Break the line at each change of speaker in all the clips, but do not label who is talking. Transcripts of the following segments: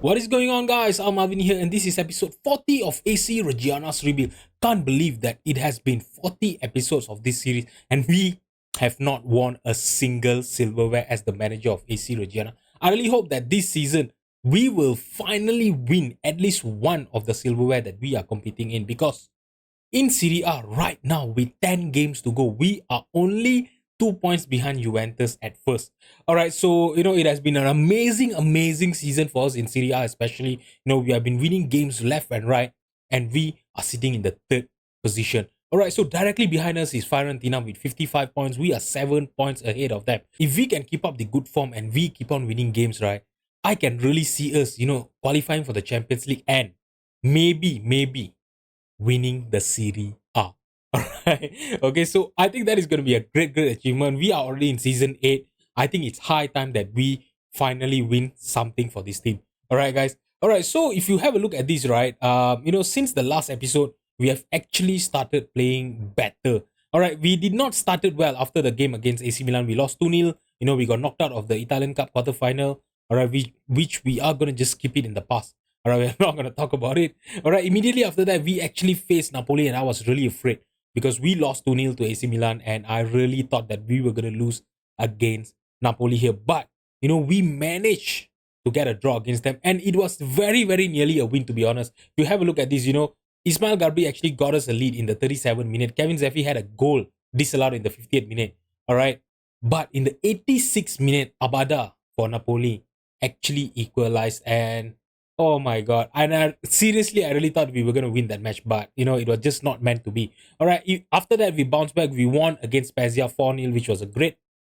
What is going on, guys? I'm Marvin here, and this is episode 40 of AC Reggiana's Rebuild. Can't believe that it has been 40 episodes of this series, and we have not won a single silverware as the manager of AC Reggiana. I really hope that this season we will finally win at least one of the silverware that we are competing in, because in Serie A right now, with 10 games to go, we are only 2 points behind Juventus at first. All right, so it has been an amazing season for us in Serie A, especially. We have been winning games left and right, and we are sitting in the third position. All right, so directly behind us is Fiorentina with 55 points. We are 7 points ahead of them. If we can keep up the good form and we keep on winning games, right, I can really see us, qualifying for the Champions League and maybe winning the Serie A. Alright. Okay, so I think that is going to be a great achievement. We are already in season 8. I think it's high time that we finally win something for this team. Alright, guys. Alright, so if you have a look at this, right, since the last episode, we have actually started playing better. Alright, we did not started well after the game against AC Milan. We lost 2-0. We got knocked out of the Italian Cup quarterfinal. Alright, which we are going to just keep it in the past. Alright, we're not going to talk about it. Alright, immediately after that, we actually faced Napoli, and I was really afraid because we lost 2-0 to AC Milan, and I really thought that we were going to lose against Napoli here. But, we managed to get a draw against them, and it was very nearly a win, to be honest. If you have a look at this, Ismail Garbi actually got us a lead in the 37th minute. Kevin Zeffi had a goal disallowed in the 50th minute. Alright, but in the 86th minute, Abada for Napoli actually equalized, and oh my god. And seriously, I really thought we were going to win that match, but it was just not meant to be. All right. After that, we bounced back. We won against Spezia 4-0, which was a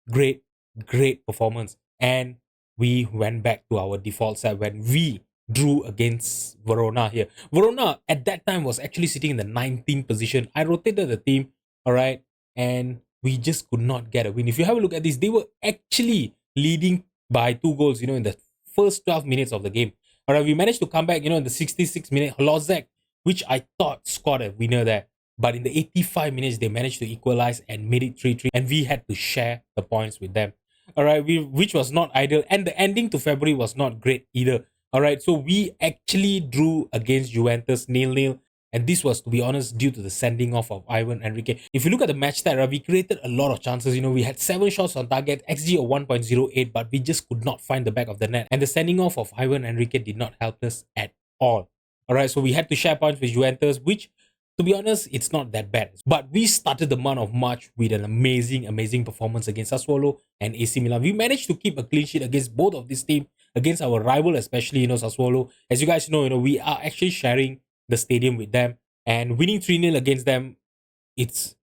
great performance. And we went back to our default side when we drew against Verona here. Verona at that time was actually sitting in the 19th position. I rotated the team, all right, and we just could not get a win. If you have a look at this, they were actually leading by 2 goals, in the first 12 minutes of the game. All right, we managed to come back, in the 66th minute. Lozek, which I thought scored a winner there. But in the 85 minutes, they managed to equalize and made it 3-3. And we had to share the points with them. All right, which was not ideal. And the ending to February was not great either. All right, so we actually drew against Juventus 0-0. And this was, to be honest, due to the sending off of Ivan Enrique. If you look at the match stat, we created a lot of chances. We had 7 shots on target, XG of 1.08, but we just could not find the back of the net. And the sending off of Ivan Enrique did not help us at all. All right, so we had to share points with Juventus, which, to be honest, it's not that bad. But we started the month of March with an amazing performance against Sassuolo and AC Milan. We managed to keep a clean sheet against both of these teams, against our rival, especially, Sassuolo. As you guys know, we are actually sharing the stadium with them, and winning 3-0 against them, it's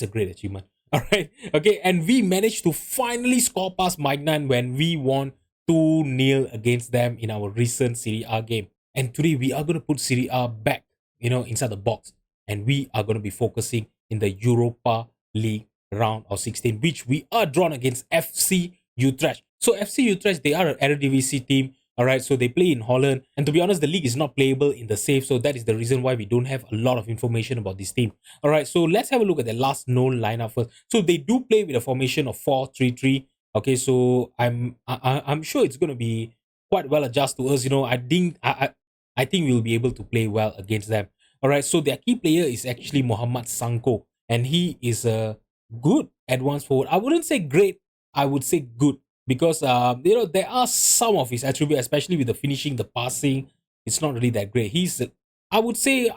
a great achievement. All right, okay, and we managed to finally score past Magnan when we won 2-0 against them in our recent Serie A game. And today we are going to put Serie A back, inside the box, and we are going to be focusing in the Europa League round of 16, which we are drawn against FC Utrecht. So FC Utrecht, they are an Eredivisie team. All right, so they play in Holland, and to be honest, the league is not playable in the save, so that is the reason why we don't have a lot of information about this team. All right, so let's have a look at the last known lineup first. So they do play with a formation of 4-3-3. Okay, so I'm sure it's going to be quite well adjusted to us. I think we'll be able to play well against them. All right, so their key player is actually Mohamed Sanko, and he is a good advanced forward. I wouldn't say great, I would say good. Because there are some of his attributes, especially with the finishing, the passing, it's not really that great. I would say,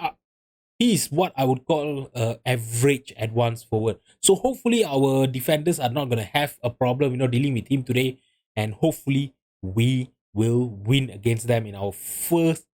he is what I would call average advanced forward. So hopefully our defenders are not going to have a problem, dealing with him today, and hopefully we will win against them in our first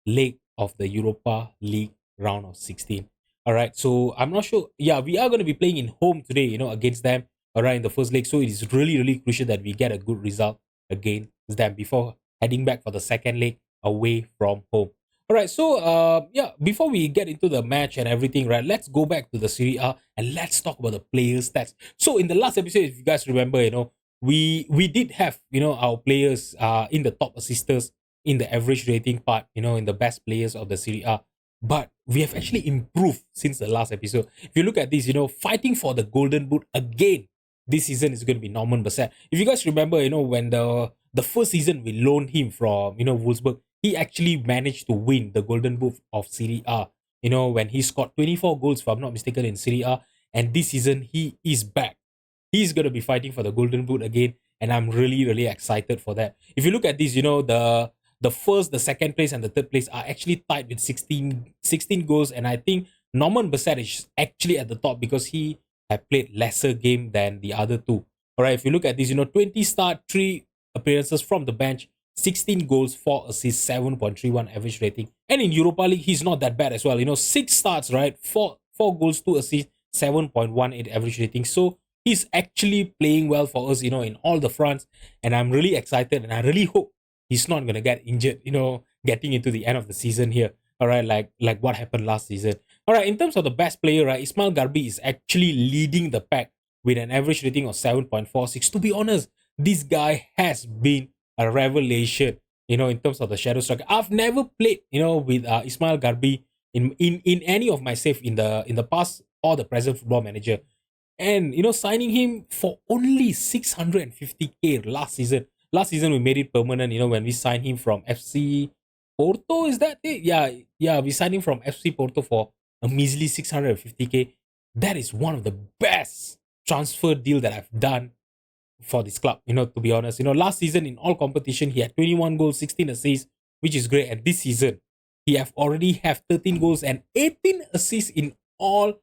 leg of the Europa League round of 16. All right, so I'm not sure. Yeah, we are going to be playing in home today, against them. All right, in the first leg. So it is really crucial that we get a good result against them before heading back for the second leg away from home. All right, so before we get into the match and everything, right, let's go back to the Serie A and let's talk about the players' stats. So in the last episode, if you guys remember, we did have, our players in the top assisters in the average rating part, in the best players of the Serie A. But we have actually improved since the last episode. If you look at this, fighting for the Golden Boot again this season is going to be Norman Bassett. If you guys remember, when the first season we loaned him from, Wolfsburg, he actually managed to win the Golden Boot of Serie A. When he scored 24 goals, if I'm not mistaken, in Serie A, and this season he is back. He's going to be fighting for the Golden Boot again, and I'm really, really excited for that. If you look at this, the first, the second place, and the third place are actually tied with 16 goals, and I think Norman Bassett is actually at the top because he had played lesser game than the other two. All right, if you look at this, 20 start, 3 appearances from the bench, 16 goals, 4 assists, 7.31 average rating. And in Europa League, he's not that bad as well. 6 starts, right? 4 goals, 2 assists, 7.18 average rating. So he's actually playing well for us, in all the fronts. And I'm really excited, and I really hope he's not gonna get injured, getting into the end of the season here. All right, like what happened last season. All right, in terms of the best player, right, Ismail Garbi is actually leading the pack with an average rating of 7.46. To be honest, this guy has been a revelation, in terms of the shadow striker. I've never played, with Ismail Garbi in any of my save in the past or the present football manager. And signing him for only 650k last season. Last season we made it permanent, when we signed him from FC Porto. Is that it? Yeah, we signed him from FC Porto for a measly 650k. That is one of the best transfer deal that I've done for this club, to be honest. Last season in all competition, he had 21 goals, 16 assists, which is great. And this season, he already have 13 goals and 18 assists in all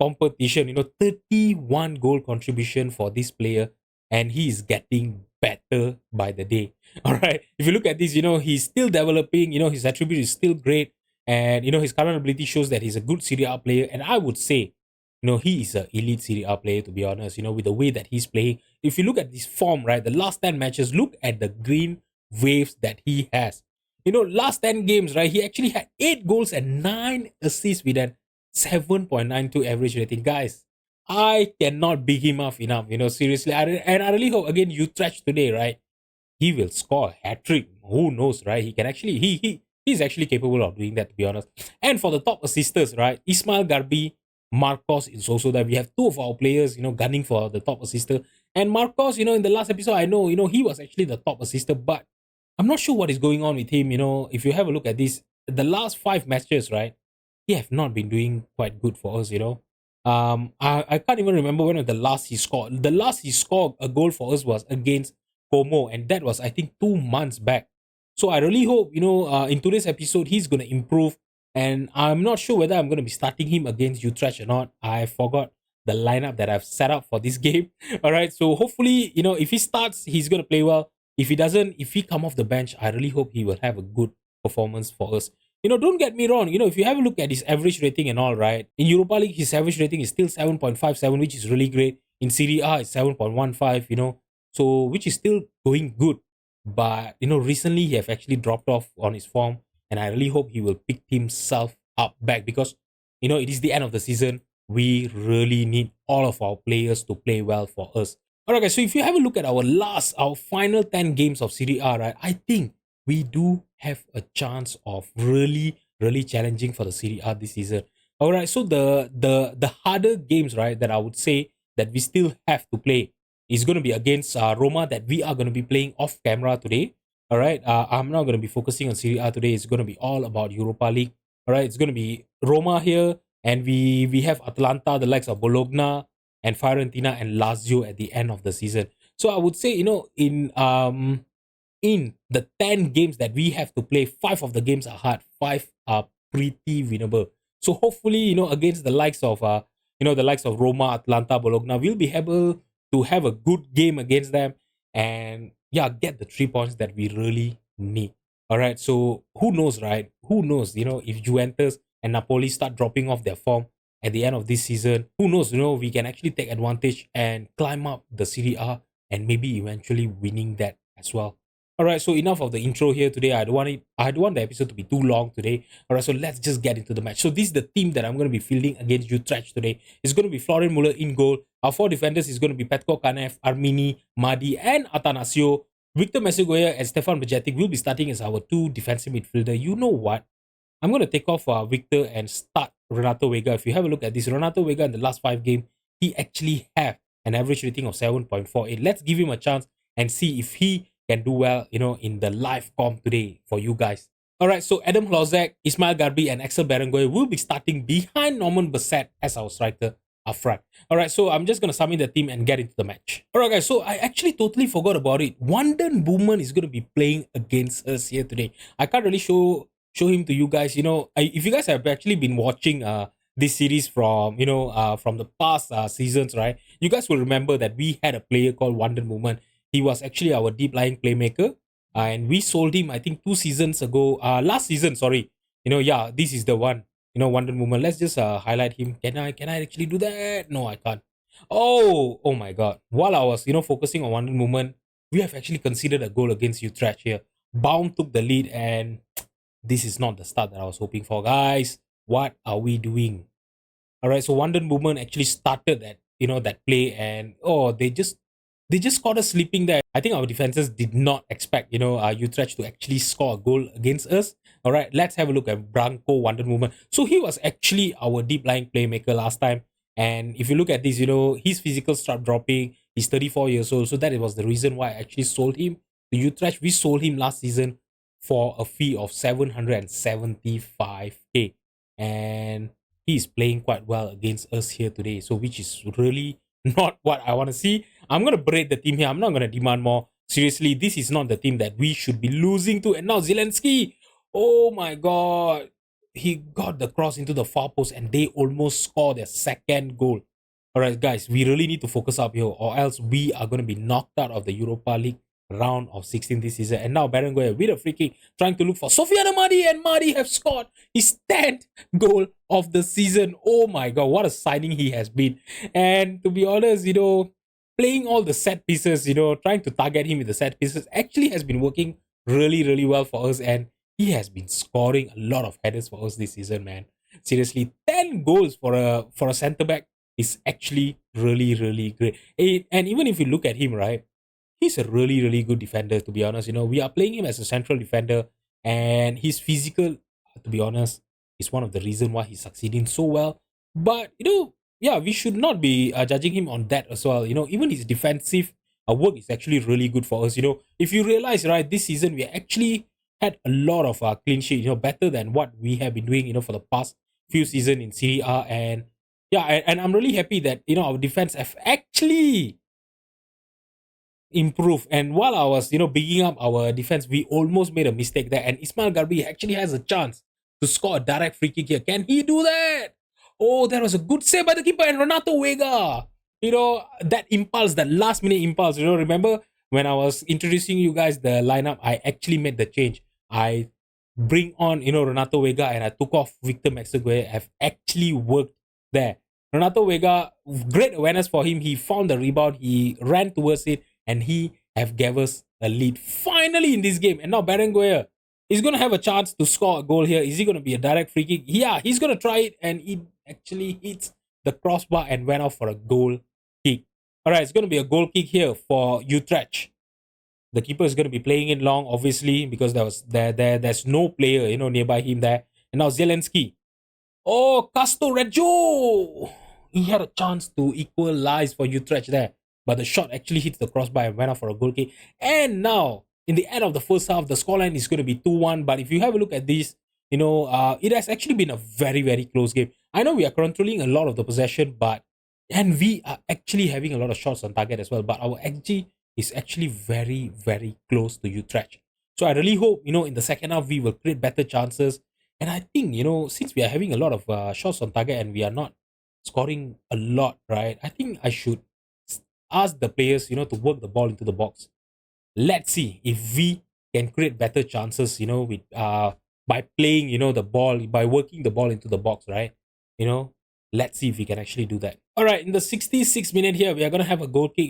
competition. 31 goal contribution for this player, and he is getting better by the day. All right. If you look at this, he's still developing. His attribute is still great, and his current ability shows that he's a good Serie A player. And I would say, he is an elite Serie A player, to be honest, with the way that he's playing. If you look at this form, right, the last 10 matches, look at the green waves that he has. Last 10 games, right, he actually had 8 goals and 9 assists with an 7.92 average rating. Guys, I cannot big him up enough, seriously. And I really hope, again, Utrecht today, right, he will score a hat trick. Who knows, right? He can actually, he's actually capable of doing that, to be honest. And for the top assisters, right, Ismail Garbi, Marcos is also there. We have 2 of our players, gunning for the top assister. And Marcos, in the last episode, I know, he was actually the top assister, but I'm not sure what is going on with him. If you have a look at this, the last 5 matches, right, he have not been doing quite good for us. I can't even remember when the last he scored. The last he scored a goal for us was against Como, and that was, I think, 2 months back. So I really hope, in today's episode, he's going to improve. And I'm not sure whether I'm going to be starting him against Utrecht or not. I forgot the lineup that I've set up for this game. All right. So hopefully, if he starts, he's going to play well. If he doesn't, if he come off the bench, I really hope he will have a good performance for us. Don't get me wrong. If you have a look at his average rating and all, right, in Europa League, his average rating is still 7.57, which is really great. In Serie A, it's 7.15, so which is still going good. But, recently he have actually dropped off on his form, and I really hope he will pick himself up back because, it is the end of the season. We really need all of our players to play well for us. Alright, guys, so if you have a look at our final 10 games of Serie A, right, I think we do have a chance of really, really challenging for the Serie A this season. Alright, so the harder games, right, that I would say that we still have to play is going to be against Roma, that we are going to be playing off camera today. All right, I'm not going to be focusing on Serie A today. It's going to be all about Europa League. All right, it's going to be Roma here, and we have Atalanta, the likes of Bologna and Fiorentina and Lazio at the end of the season. So I would say, in the 10 games that we have to play, 5 of the games are hard, 5 are pretty winnable. So hopefully, against the likes of Roma, Atlanta, Bologna, we'll be able to have a good game against them and get the 3 points that we really need. All right, so who knows, right? Who knows, if Juventus and Napoli start dropping off their form at the end of this season, who knows, we can actually take advantage and climb up the Serie A and maybe eventually winning that as well. All right, so enough of the intro here today. I don't want the episode to be too long today. All right, so let's just get into the match. So this is the team that I'm going to be fielding against Utrecht today. It's going to be Florian Muller in goal. Our 4 defenders is going to be Petko Kanev, Armini, Madi, and Atanasio. Victor Mesegoya and Stefan Bejetic will be starting as our 2 defensive midfielder. You know what? I'm going to take off Victor and start Renato Vega. If you have a look at this, Renato Vega in the last 5 games, he actually have an average rating of 7.48. Let's give him a chance and see if he can do well, in the live comp today for you guys. All right, so Adam Hlozek, Ismail Garbi, and Axel Berenguer will be starting behind Norman Bassett as our striker up front. All right, so I'm just going to submit the team and get into the match. All right, guys, so I actually totally forgot about it. Wanden Booman is going to be playing against us here today. I can't really show him to you guys. If you guys have actually been watching this series from from the past seasons, right? You guys will remember that we had a player called Wanden Booman. He was actually our deep lying playmaker. And we sold him, I think, 2 seasons ago. Last season, sorry. Yeah, this is the one. Wonder Woman. Let's just highlight him. Can I actually do that? No, I can't. Oh my God. While I was, focusing on Wonder Woman, we have actually considered a goal against Utrecht here. Baum took the lead, and this is not the start that I was hoping for, guys. What are we doing? All right, so Wonder Woman actually started that play, and they just scored us sleeping there. I think our defenses did not expect Utrecht to actually score a goal against us. All right, let's have a look at Branko Wonder Woman. So he was actually our deep lying playmaker last time, and if you look at this, his physical start dropping. He's 34 years old, so that was the reason why I actually sold him to Utrecht. We sold him last season for a fee of 775k, and he's playing quite well against us here today. So which is really not what I want to see. I'm going to break the team here. I'm not going to demand more. Seriously, this is not the team that we should be losing to. And now Zelensky, oh my God. He got the cross into the far post and they almost scored their second goal. All right, guys, we really need to focus up here or else we are going to be knocked out of the Europa League round of 16 this season. And now Berenguer with a free kick trying to look for Sofiane Madi, and Madi have scored his 10th goal of the season. Oh my God, what a signing he has been. And to be honest, playing all the set pieces, trying to target him with the set pieces actually has been working really, really well for us. And he has been scoring a lot of headers for us this season, man. Seriously, 10 goals for a centre back is actually really, really great. And even if you look at him, right, he's a really, really good defender, to be honest. We are playing him as a central defender, and his physical, to be honest, is one of the reasons why he's succeeding so well. But, yeah, we should not be judging him on that as well. Even his defensive work is actually really good for us. If you realize, right, this season we actually had a lot of clean sheet, better than what we have been doing, for the past few seasons in Serie A. And yeah, and I'm really happy that, our defense have actually improve. And while I was, bigging up our defense, we almost made a mistake there. And Ismail Garbi actually has a chance to score a direct free kick here. Can he do that? Oh, that was a good save by the keeper. And Renato Vega, that impulse, that last minute impulse, remember when I was introducing you guys the lineup, I actually made the change. I bring on, Renato Vega, and I took off Victor Maxaguer. Have actually worked there. Renato Vega, great awareness for him. He found the rebound. He ran towards it, and he have gave us a lead finally in this game. And now Berenguer is going to have a chance to score a goal here. Is he going to be a direct free kick? Yeah, he's going to try it, and it actually hits the crossbar and went off for a goal kick. All right, it's going to be a goal kick here for Utrecht. The keeper is going to be playing it long, obviously, because there's no player nearby him there. And now Zelensky. Oh, Casto Reggio! He had a chance to equalize for Utrecht there, but the shot actually hits the crossbar and went off for a goal kick. And now, in the end of the first half, the scoreline is going to be 2-1. But if you have a look at this, it has actually been a very, very close game. I know we are controlling a lot of the possession, and we are actually having a lot of shots on target as well. But our XG is actually very, very close to Utrecht. So I really hope, in the second half, we will create better chances. And I think, since we are having a lot of shots on target and we are not scoring a lot, right? I think I should ask the players, to work the ball into the box. Let's see if we can create better chances, with by playing, the ball, by working the ball into the box, right? Let's see if we can actually do that. All right, in the 66th minute here, we are going to have a goal kick.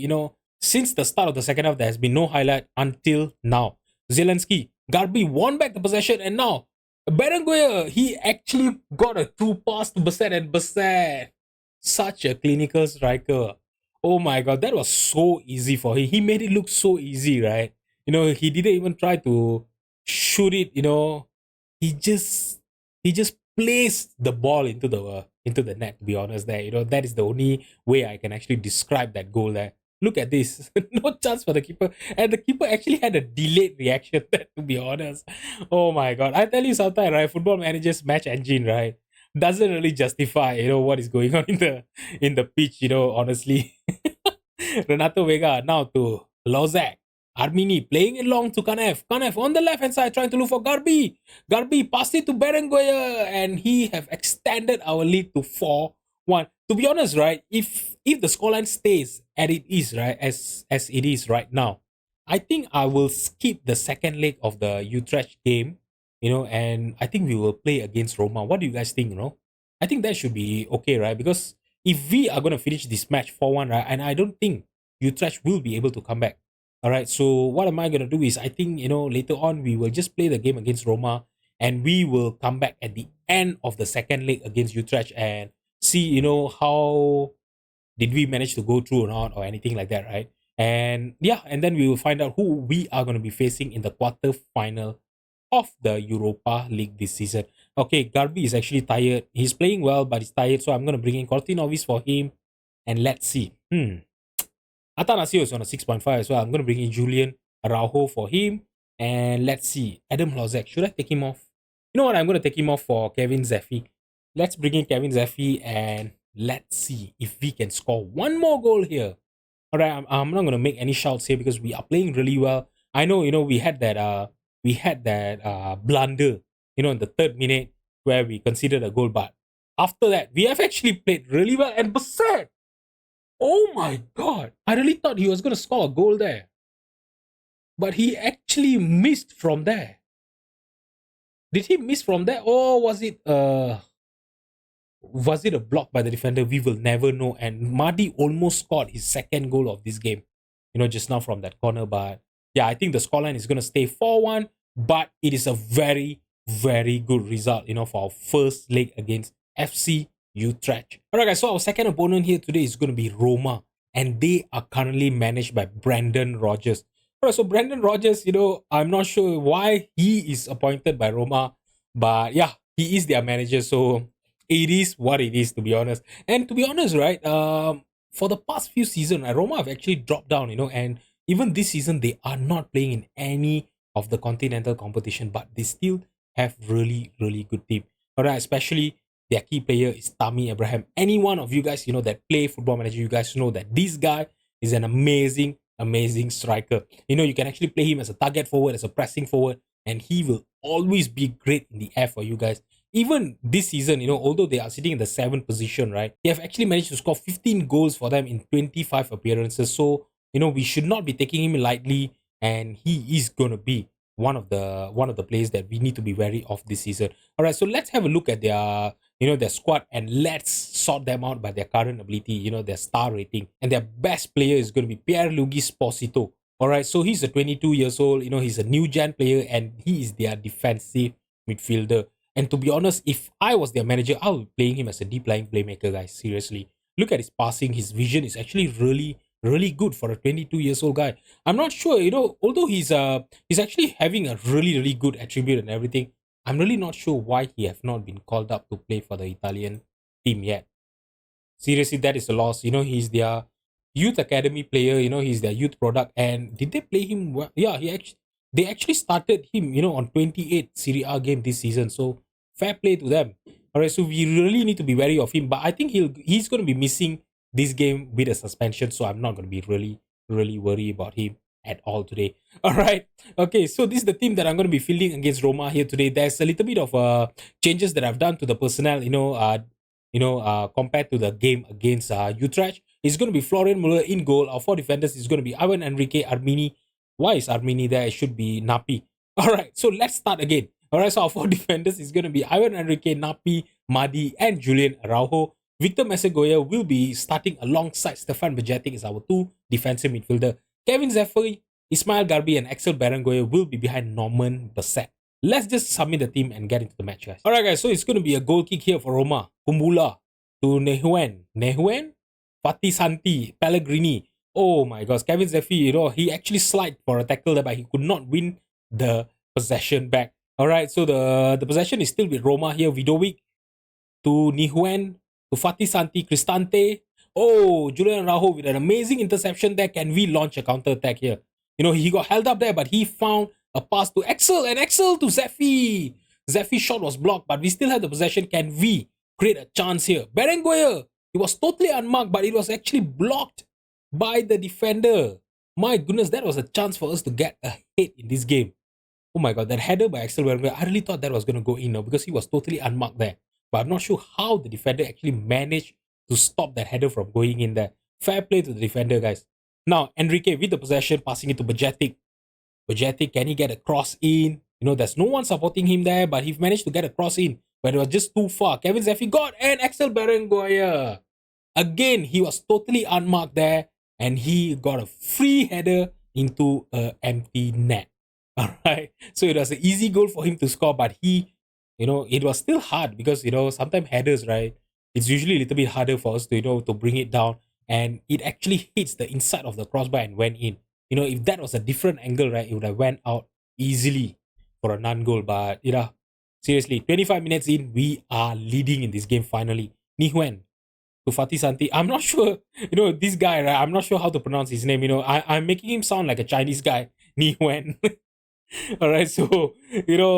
Since the start of the second half, there has been no highlight until now. Zelensky, Garbi won back the possession, and now Berenguer, he actually got a true pass to Bassett, and Bassett, such a clinical striker. Oh my God, that was so easy for him. He made it look so easy, right? He didn't even try to shoot it. He just placed the ball into the net. To be honest, there, that is the only way I can actually describe that goal there. Look at this. No chance for the keeper. And the keeper actually had a delayed reaction, to be honest. Oh my god. I tell you sometimes, right? Football Manager's match engine, right? Doesn't really justify, what is going on in the pitch, honestly. Renato Vega now to Lozak. Armini playing it long to Kanev. Kanev on the left hand side trying to look for Garbi. Garbi passed it to Berenguer and he have extended our lead to 4-1. To be honest, right, if the scoreline stays as it is, right, as it is right now, I think I will skip the second leg of the Utrecht game, and I think we will play against Roma. What do you guys think, I think that should be okay, right? Because if we are going to finish this match 4-1, right, and I don't think Utrecht will be able to come back. All right, so what am I going to do is I think, later on we will just play the game against Roma and we will come back at the end of the second leg against Utrecht and see, how did we manage to go through or not or anything like that, right? And yeah, and then we will find out who we are going to be facing in the quarter final of the Europa League this season. Okay, Garbi is actually tired. He's playing well, but he's tired, so I'm going to bring in Cortinovis for him. And let's see. Atanasio is on a 6.5 as well. I'm going to bring in Julian Araujo for him. And let's see. Adam Lozek. Should I take him off? You know what? I'm going to take him off for Kevin Zeffi. Let's bring in Kevin Zeffi and let's see if we can score one more goal here. All right, I'm not going to make any shouts here because we are playing really well. I know, we had that blunder, in the 3rd minute where we considered a goal, but after that, we have actually played really well. And Bassett, oh my god, I really thought he was going to score a goal there. But he actually missed from there. Did he miss from there? Or was it a block by the defender? We will never know. And Mahdi almost scored his second goal of this game, just now from that corner. But yeah, I think the scoreline is going to stay 4-1. But it is a very, very good result, for our first leg against FC Utrecht. Alright guys, so our second opponent here today is going to be Roma. And they are currently managed by Brendan Rodgers. Alright, so Brendan Rodgers, I'm not sure why he is appointed by Roma. But yeah, he is their manager. So it is what it is, to be honest. And to be honest, right, for the past few seasons, Roma have actually dropped down, and even this season, they are not playing in any of the continental competition, but they still have really, really good team. Alright, especially their key player is Tammy Abraham. Any one of you guys, that play Football Manager, you guys know that this guy is an amazing, amazing striker. You can actually play him as a target forward, as a pressing forward, and he will always be great in the air for you guys. Even this season, although they are sitting in the 7th position, right, they have actually managed to score 15 goals for them in 25 appearances. So, we should not be taking him lightly, and he is going to be one of the players that we need to be wary of this season. All right, so let's have a look at their squad and let's sort them out by their current ability, their star rating. And their best player is going to be Pierluigi Sposito. All right, so he's a 22 years old, he's a new gen player and he is their defensive midfielder. And to be honest, if I was their manager, I would be playing him as a deep lying playmaker, guys. Seriously. Look at his passing. His vision is actually really, really good for a 22 years old guy. I'm not sure, although he's actually having a really, really good attribute and everything, I'm really not sure why he have not been called up to play for the Italian team yet. Seriously, that is a loss. He's their youth academy player, he's their youth product. And did they play him well? Yeah, they actually started him, on 28 Serie A game this season. So fair play to them. All right, so we really need to be wary of him. But I think he's going to be missing this game with a suspension. So I'm not going to be really, really worried about him at all today. All right. Okay, so this is the team that I'm going to be fielding against Roma here today. There's a little bit of changes that I've done to the personnel, compared to the game against Utrecht. It's going to be Florian Muller in goal. Our 4 defenders is going to be Ivan Enrique, Armini. Why is Armini there? It should be Napi. All right, so let's start again. All right, so our 4 defenders is going to be Ivan Enrique, Napi, Madi, and Julian Araujo. Victor Mesegoya will be starting alongside Stefan Bejetic as our 2 defensive midfielder. Kevin Zefferi, Ismail Garbi, and Axel Berengoya will be behind Norman Bassett. Let's just submit the team and get into the match, guys. Alright, guys, so it's going to be a goal kick here for Roma. Kumbula to Nehuen. Fatih Santi, Pellegrini. Oh my gosh, Kevin Zefferi, he actually slid for a tackle there, but he could not win the possession back. Alright, so the possession is still with Roma here. Vidovic to Nihuen, to Fatih Santi, Cristante. Oh, Julian Araujo with an amazing interception there. Can we launch a counter attack here? He got held up there, but he found a pass to Axel and Axel to Zeffy. Zeffy's shot was blocked, but we still have the possession. Can we create a chance here? Berenguer, it was totally unmarked, but it was actually blocked by the defender. My goodness, that was a chance for us to get ahead in this game. Oh my god, that header by Axel Berenguer, I really thought that was going to go in now because he was totally unmarked there. But I'm not sure how the defender actually managed to stop that header from going in there. Fair play to the defender, guys. Now, Enrique with the possession, passing it to Bajetic. Bajetic, can he get a cross in? There's no one supporting him there, but he managed to get a cross in, but it was just too far. Kevin Zeffy got, and Axel Berenguer. Again, he was totally unmarked there, and he got a free header into an empty net. All right. So it was an easy goal for him to score, but it was still hard because, sometimes headers, right? It's usually a little bit harder for us to bring it down, and it actually hits the inside of the crossbar and went in. If that was a different angle, right, it would have went out easily for a non-goal. But, seriously, 25 minutes in, we are leading in this game finally. Ni Huen to Fatih Santi. I'm not sure, this guy, right? I'm not sure how to pronounce his name. I'm making him sound like a Chinese guy. Ni Huen. All right, so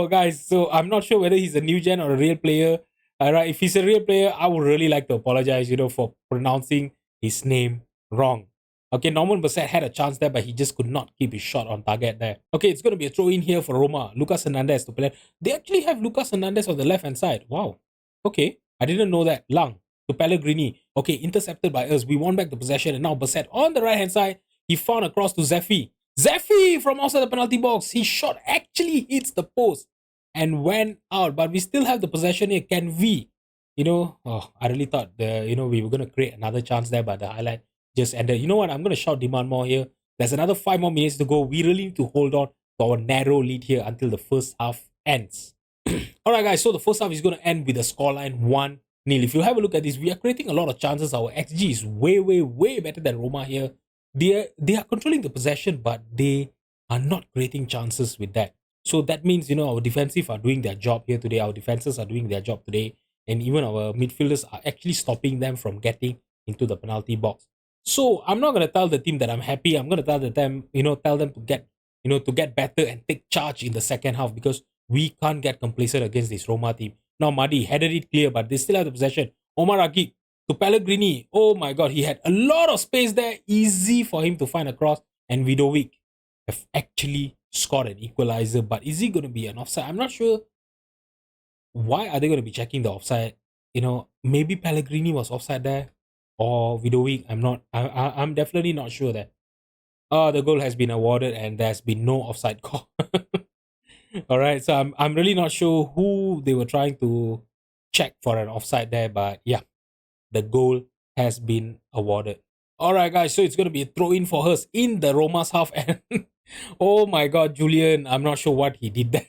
guys, so I'm not sure whether he's a new gen or a real player. All right, if he's a real player, I would really like to apologize, for pronouncing his name wrong. Okay, Norman Bassett had a chance there, but he just could not keep his shot on target there. Okay, it's going to be a throw in here for Roma. Lucas Hernandez to play. They actually have Lucas Hernandez on the left hand side. Wow. Okay, I didn't know that. Lang to Pellegrini. Okay, intercepted by us. We won back the possession, and now Bassett on the right hand side. He found a cross to Zeffy. Zeffy from outside the penalty box. His shot actually hits the post and went out, but we still have the possession here. Can we? I really thought we were going to create another chance there, but the highlight just ended. You know what? I'm going to shout demand more here. There's another 5 more minutes to go. We really need to hold on to our narrow lead here until the first half ends. Alright, guys, so the first half is going to end with a scoreline 1-0. If you have a look at this, we are creating a lot of chances. Our XG is way, way, way better than Roma here. They are controlling the possession, but they are not creating chances with that. So that means, our defensive are doing their job here today. Our defenses are doing their job today. And even our midfielders are actually stopping them from getting into the penalty box. So I'm not going to tell the team that I'm happy. I'm going to tell them, tell them to get better and take charge in the second half, because we can't get complacent against this Roma team. Now Madi headed it clear, but they still have the possession. Omar Agib to Pellegrini. Oh my god, he had a lot of space there. Easy for him to find a cross. And Vidovic have actually scored an equalizer. But is he going to be an offside? I'm not sure. Why are they going to be checking the offside? Maybe Pellegrini was offside there, or Vidovic. I'm definitely not sure that. The goal has been awarded and there's been no offside call. All right, so I'm really not sure who they were trying to check for an offside there, but yeah, the goal has been awarded. All right, guys, so it's going to be a throw in for us in the Roma's half, and oh my god, Julian, I'm not sure what he did there.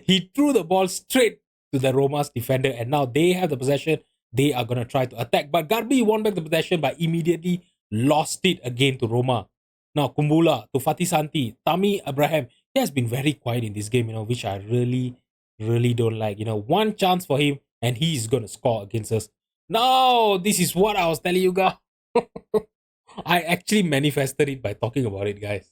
He threw the ball straight to the Roma's defender, and now they have the possession. They are going to try to attack, but Garbi won back the possession, but immediately lost it again to Roma. Now Kumbula to Fatih Santi, Tammy Abraham. He has been very quiet in this game, which I really, really don't like. One chance for him and he's going to score against us. No, this is what I was telling you guys. I actually manifested it by talking about it, guys.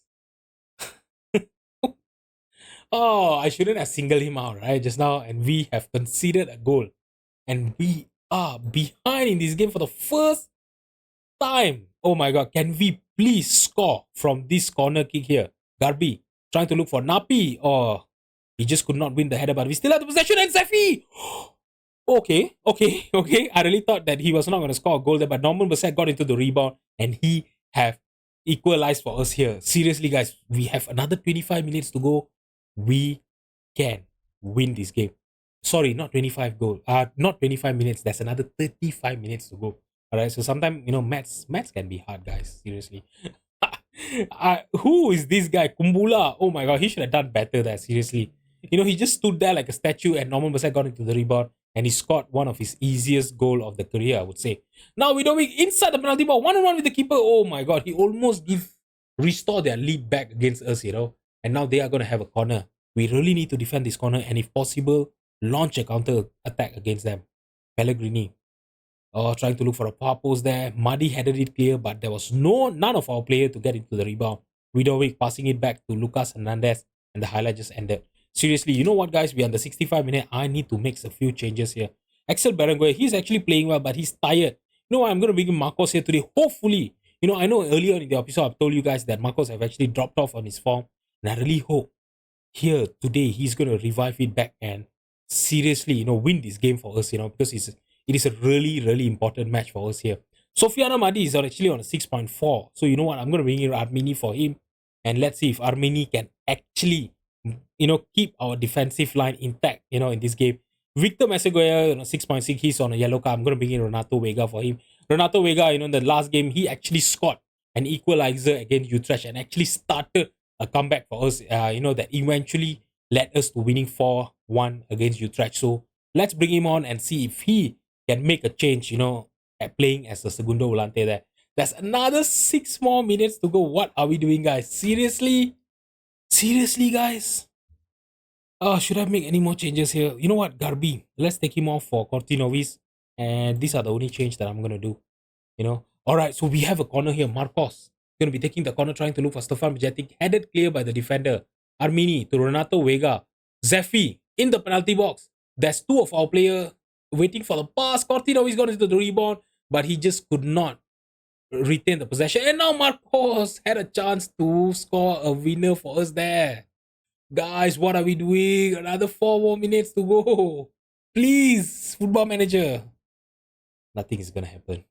Oh, I shouldn't have singled him out, right, just now. And we have conceded a goal. And we are behind in this game for the first time. Oh my god, can we please score from this corner kick here? Garbi trying to look for Napi. Oh, he just could not win the header, but we still have the possession, and Zeffy. Okay. I really thought that he was not going to score a goal there, but Norman Bassett got into the rebound and he have equalized for us here. Seriously, guys, we have another 25 minutes to go. We can win this game. Sorry, not 25 goal. Not 25 minutes. There's another 35 minutes to go. All right. So sometimes, maths can be hard, guys. Seriously. Who is this guy? Kumbula. Oh my god, he should have done better there. Seriously. He just stood there like a statue, and Norman Bassett got into the rebound and he scored one of his easiest goal of the career, I would say. Now Vidovic inside the penalty box, 1-on-1 with the keeper. Oh my god, he almost restore their lead back against us, and now they are going to have a corner. We really need to defend this corner, and if possible, launch a counter attack against them. Pellegrini trying to look for a far post there. Muddy headed it clear, but there was none of our player to get into the rebound. Widowick passing it back to Lucas Hernandez, and the highlight just ended. Seriously, you know what, guys? We are on the 65 minute. I need to make a few changes here. Axel Berenguer, he's actually playing well, but he's tired. You know what? I'm going to bring in Marcos here today. Hopefully, I know earlier in the episode I've told you guys that Marcos have actually dropped off on his form, and I really hope here today he's going to revive it back and seriously, win this game for us, because it is a really, really important match for us here. Sofiana Madi is actually on a 6.4. So you know what? I'm going to bring in Armini for him. And let's see if Armini can actually, keep our defensive line intact, in this game. Victor Mesegoya, 6.6, he's on a yellow card. I'm going to bring in Renato Vega for him. Renato Vega, in the last game, he actually scored an equalizer against Utrecht and actually started a comeback for us, that eventually led us to winning 4-1 against Utrecht. So let's bring him on and see if he can make a change, at playing as a segundo volante there. There's another 6 more minutes to go. What are we doing, guys? Seriously? Seriously, guys? Should I make any more changes here? You know what, Garbi? Let's take him off for Cortinovis. And these are the only change that I'm going to do. Alright, so we have a corner here. Marcos going to be taking the corner, trying to look for Stefan Bjetic. Headed clear by the defender. Armini to Renato Vega. Zeffi in the penalty box. There's 2 of our players waiting for the pass. Cortinovis got into the rebound, but he just could not retain the possession. And now Marcos had a chance to score a winner for us there. Guys, what are we doing? Another 4 more minutes to go. Please, Football Manager. Nothing is gonna happen.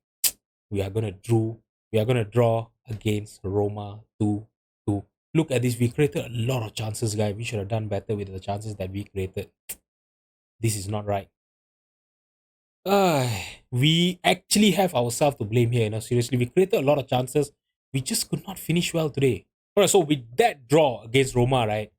We are gonna draw against Roma 2-2. Look at this. We created a lot of chances, guys. We should have done better with the chances that we created. This is not right. We actually have ourselves to blame here. Seriously, we created a lot of chances. We just could not finish well today. Alright, so with that draw against Roma, right?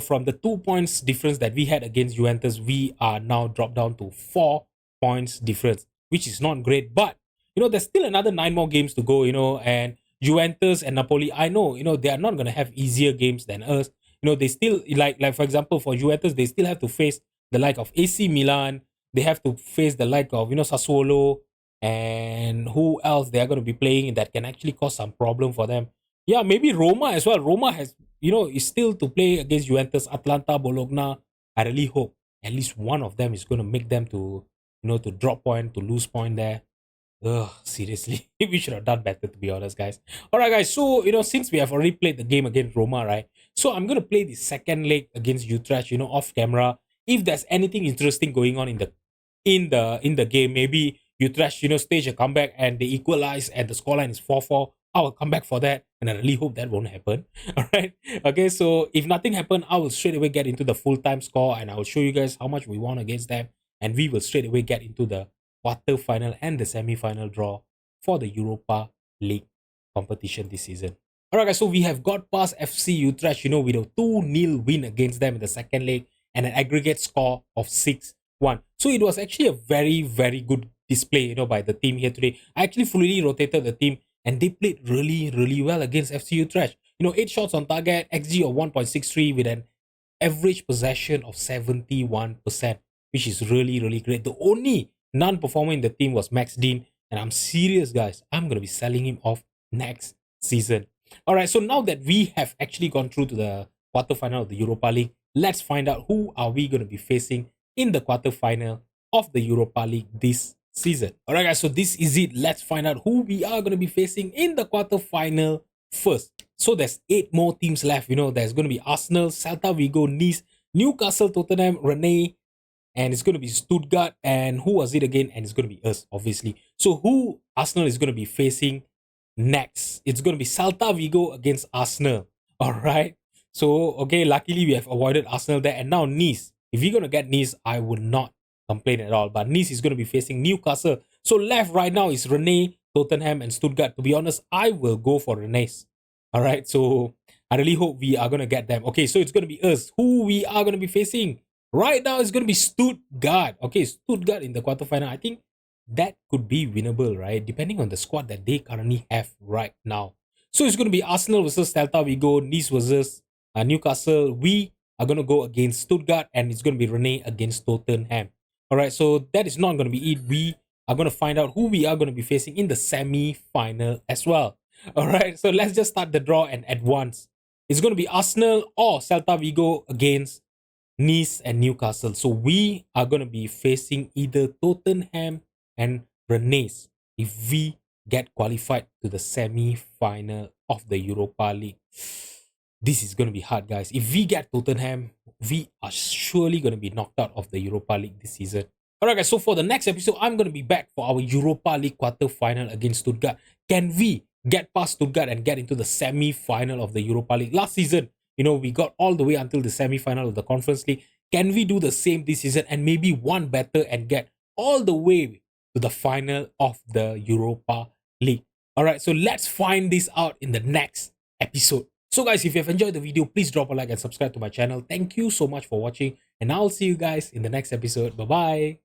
From the 2 points difference that we had against Juventus, we are now dropped down to 4 points difference, which is not great. But, there's still another 9 more games to go, and Juventus and Napoli, I know, they are not going to have easier games than us. They still, like for example, for Juventus, they still have to face the like of AC Milan. They have to face the like of, Sassuolo, and who else they are going to be playing that can actually cause some problem for them. Yeah, maybe Roma as well. Roma has, is still to play against Juventus, Atlanta, Bologna. I really hope at least one of them is going to make them to, to drop point, to lose point there. Ugh, seriously, we should have done better, to be honest, guys. All right, guys. So, since we have already played the game against Roma, right? So I'm going to play the second leg against Utrecht, off camera. If there's anything interesting going on in the game, maybe Utrecht, stage a comeback and they equalize and the scoreline is 4-4. I will come back for that, and I really hope that won't happen. All right. Okay, so if nothing happened, I will straight away get into the full-time score, and I will show you guys how much we won against them, and we will straight away get into the quarter-final and the semi-final draw for the Europa League competition this season. All right, guys, so we have got past FC Utrecht, with a 2-0 win against them in the second leg and an aggregate score of 6-1. So it was actually a very, very good display, by the team here today. I actually fully rotated the team, and they played really, really well against FC Utrecht. 8 shots on target, XG of 1.63 with an average possession of 71%, which is really, really great. The only non-performer in the team was Max Dean, and I'm serious, guys. I'm going to be selling him off next season. All right, so now that we have actually gone through to the quarterfinal of the Europa League, let's find out who are we going to be facing in the quarterfinal of the Europa League this season. All right, guys, so this is it. Let's find out who we are going to be facing in the quarterfinal first. So there's 8 more teams left. There's going to be Arsenal, Celta Vigo, Nice, Newcastle, Tottenham, Rennes, and it's going to be Stuttgart, and who was it again? And it's going to be us, obviously. So who Arsenal is going to be facing next? It's going to be Celta Vigo against Arsenal. All right. So, okay, luckily we have avoided Arsenal there, and now Nice. If you're going to get Nice, I would not complain at all. But Nice is going to be facing Newcastle. So left right now is Rennes, Tottenham, and Stuttgart. To be honest, I will go for Rennes. All right. So I really hope we are going to get them. Okay. So it's going to be us. Who we are going to be facing right now is going to be Stuttgart. Okay. Stuttgart in the quarterfinal. I think that could be winnable, right? Depending on the squad that they currently have right now. So it's going to be Arsenal versus Celta Vigo, Nice versus Newcastle. We are going to go against Stuttgart, and it's going to be Rennes against Tottenham. All right, so that is not going to be it. We are going to find out who we are going to be facing in the semi-final as well. All right, so let's just start the draw and advance. It's going to be Arsenal or Celta Vigo against Nice and Newcastle. So we are going to be facing either Tottenham and Rennes if we get qualified to the semi-final of the Europa League. This is going to be hard, guys. If we get Tottenham, we are surely going to be knocked out of the Europa League this season. Alright, guys, so for the next episode, I'm going to be back for our Europa League quarter-final against Stuttgart. Can we get past Stuttgart and get into the semi-final of the Europa League? Last season, we got all the way until the semi-final of the Conference League. Can we do the same this season and maybe one better and get all the way to the final of the Europa League? Alright, so let's find this out in the next episode. So guys, if you have enjoyed the video, please drop a like and subscribe to my channel. Thank you so much for watching, and I'll see you guys in the next episode. Bye-bye.